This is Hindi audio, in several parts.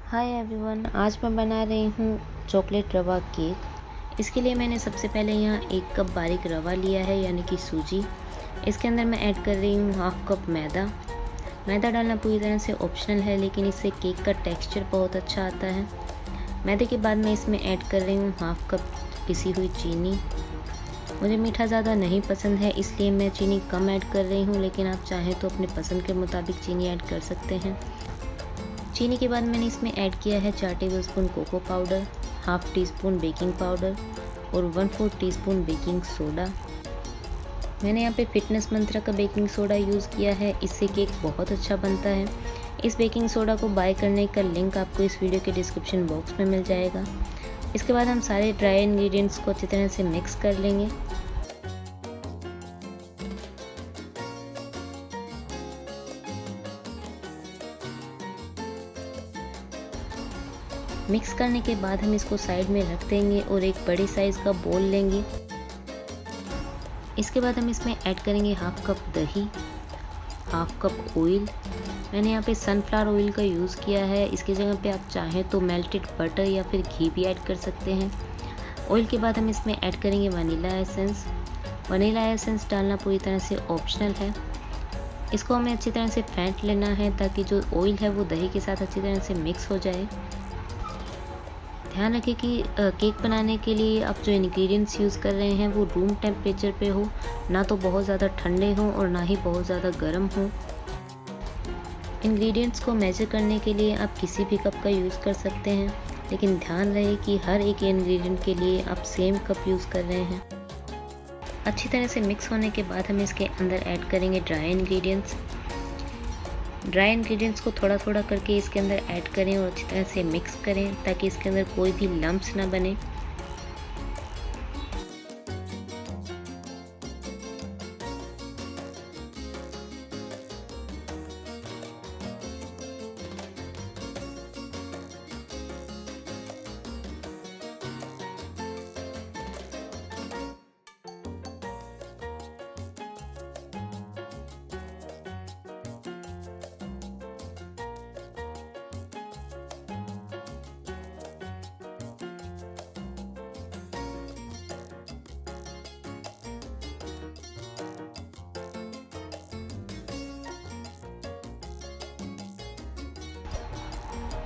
हाय एवरीवन, आज मैं बना रही हूँ चॉकलेट रवा केक। इसके लिए मैंने सबसे पहले यहाँ 1 कप बारीक रवा लिया है, यानी कि सूजी। इसके अंदर मैं ऐड कर रही हूँ हाफ कप मैदा। मैदा डालना पूरी तरह से ऑप्शनल है, लेकिन इससे केक का टेक्सचर बहुत अच्छा आता है। मैदे के बाद मैं इसमें ऐड कर रही हूँ हाफ कप पिसी हुई चीनी। मुझे मीठा ज़्यादा नहीं पसंद है, इसलिए मैं चीनी कम ऐड कर रही हूँ, लेकिन आप चाहें तो अपने पसंद के मुताबिक चीनी ऐड कर सकते हैं। चीनी के बाद मैंने इसमें ऐड किया है 4 tablespoon cocoa powder, half teaspoon baking powder और 1/4 टीस्पून बेकिंग सोडा। मैंने यहाँ पे फिटनेस मंत्रा का बेकिंग सोडा यूज़ किया है, इससे केक बहुत अच्छा बनता है। इस बेकिंग सोडा को बाय करने का लिंक आपको इस वीडियो के डिस्क्रिप्शन बॉक्स में मिल जाएगा। इसके बाद हम सारे ड्राई इंग्रेडिएंट्स को अच्छी तरह से मिक्स कर लेंगे। मिक्स करने के बाद हम इसको साइड में रख देंगे और एक बड़े साइज़ का बोल लेंगे। इसके बाद हम इसमें ऐड करेंगे हाफ कप दही, हाफ कप ऑयल। मैंने यहाँ पे सनफ्लावर ऑयल का यूज़ किया है, इसकी जगह पे आप चाहें तो मेल्टेड बटर या फिर घी भी ऐड कर सकते हैं। ऑयल के बाद हम इसमें ऐड करेंगे वनीला एसेंस। वनीला एसेंस डालना पूरी तरह से ऑप्शनल है। इसको हमें अच्छी तरह से फेंट लेना है, ताकि जो ऑयल है वो दही के साथ अच्छी तरह से मिक्स हो जाए। ध्यान रखें कि केक बनाने के लिए आप जो इंग्रेडिएंट्स यूज़ कर रहे हैं वो रूम टेम्परेचर पे हो, ना तो बहुत ज़्यादा ठंडे हों और ना ही बहुत ज़्यादा गर्म हों। इंग्रेडिएंट्स को मेजर करने के लिए आप किसी भी कप का यूज़ कर सकते हैं, लेकिन ध्यान रहे कि हर एक इंग्रेडिएंट के लिए आप सेम कप यूज़ कर रहे हैं। अच्छी तरह से मिक्स होने के बाद हम इसके अंदर ऐड करेंगे ड्राई इंग्रेडिएंट्स। ड्राई इंग्रेडिएंट्स को थोड़ा थोड़ा करके इसके अंदर ऐड करें और अच्छी तरह से मिक्स करें, ताकि इसके अंदर कोई भी लम्प्स ना बने।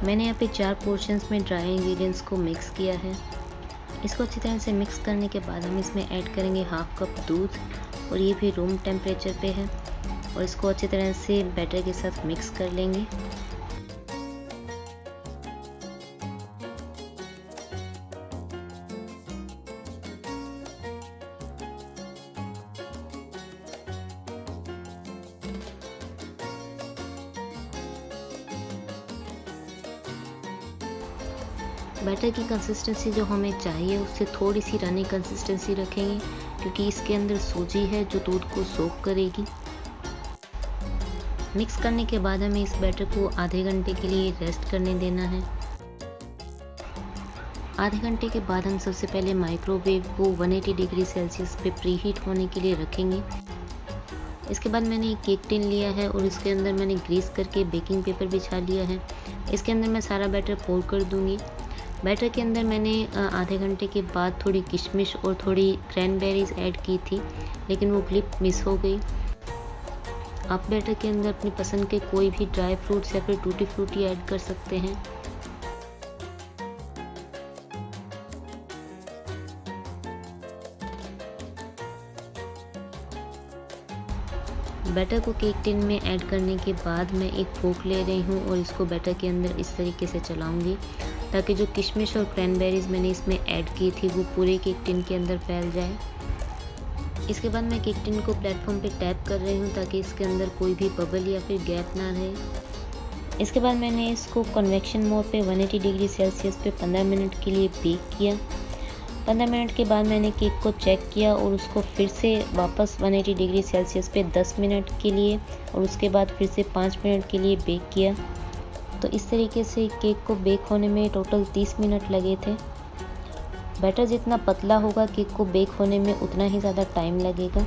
मैंने यहाँ पे 4 पोर्शंस में ड्राई इंग्रेडिएंट्स को मिक्स किया है। इसको अच्छी तरह से मिक्स करने के बाद हम इसमें ऐड करेंगे हाफ कप दूध, और ये भी रूम टेम्परेचर पे है, और इसको अच्छी तरह से बैटर के साथ मिक्स कर लेंगे। बैटर की कंसिस्टेंसी जो हमें चाहिए उससे थोड़ी सी रनी कंसिस्टेंसी रखेंगे, क्योंकि इसके अंदर सूजी है जो दूध को सोक करेगी। मिक्स करने के बाद हमें इस बैटर को आधे घंटे के लिए रेस्ट करने देना है। आधे घंटे के बाद हम सबसे पहले माइक्रोवेव को 180 डिग्री सेल्सियस पे प्रीहीट होने के लिए रखेंगे। इसके बाद मैंने एक केक टिन लिया है और इसके अंदर मैंने ग्रीस करके बेकिंग पेपर बिछा लिया है। इसके अंदर मैं सारा बैटर पोर कर दूंगी। बैटर के अंदर मैंने आधे घंटे के बाद थोड़ी किशमिश और थोड़ी क्रैनबेरीज ऐड की थी, लेकिन वो क्लिप मिस हो गई। आप बैटर के अंदर अपनी पसंद के कोई भी ड्राई फ्रूट्स या फिर टूटी फ्रूटी ऐड कर सकते हैं। बैटर को केक टिन में ऐड करने के बाद मैं एक फोक ले रही हूँ और इसको बैटर के अंदर इस तरीके से चलाऊंगी, ताकि जो किशमिश और क्रैनबेरीज मैंने इसमें ऐड की थी वो पूरे केक टिन के अंदर फैल जाए। इसके बाद मैं केक टिन को प्लेटफॉर्म पे टैप कर रही हूँ, ताकि इसके अंदर कोई भी बबल या फिर गैप ना रहे। इसके बाद मैंने इसको कन्वेक्शन मोड पे 180 डिग्री सेल्सियस पे 15 मिनट के लिए बेक किया। 15 मिनट के बाद मैंने केक को चेक किया और उसको फिर से वापस 180 डिग्री सेल्सियस पे 10 मिनट के लिए और उसके बाद फिर से 5 मिनट के लिए बेक किया। तो इस तरीके से केक को बेक होने में टोटल 30 मिनट लगे थे। बैटर जितना पतला होगा केक को बेक होने में उतना ही ज़्यादा टाइम लगेगा।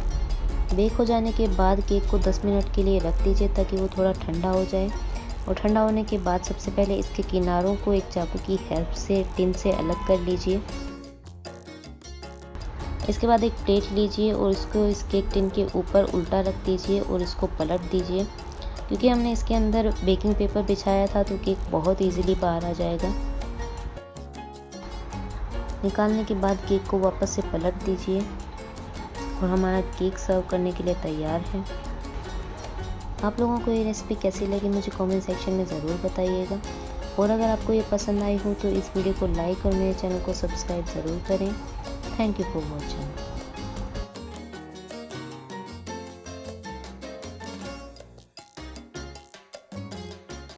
बेक हो जाने के बाद केक को 10 मिनट के लिए रख दीजिए ताकि वो थोड़ा ठंडा हो जाए। और ठंडा होने के बाद सबसे पहले इसके किनारों को एक चाकू की हेल्प से टिन से अलग कर लीजिए। इसके बाद एक प्लेट लीजिए और इसको इस केक टिन के ऊपर उल्टा रख दीजिए और इसको पलट दीजिए। क्योंकि हमने इसके अंदर बेकिंग पेपर बिछाया था तो केक बहुत इजीली बाहर आ जाएगा। निकालने के बाद केक को वापस से पलट दीजिए और हमारा केक सर्व करने के लिए तैयार है। आप लोगों को ये रेसिपी कैसी लगी मुझे कमेंट सेक्शन में ज़रूर बताइएगा। और अगर आपको ये पसंद आई हो तो इस वीडियो को लाइक और मेरे चैनल को सब्सक्राइब ज़रूर करें। Thank you for watching.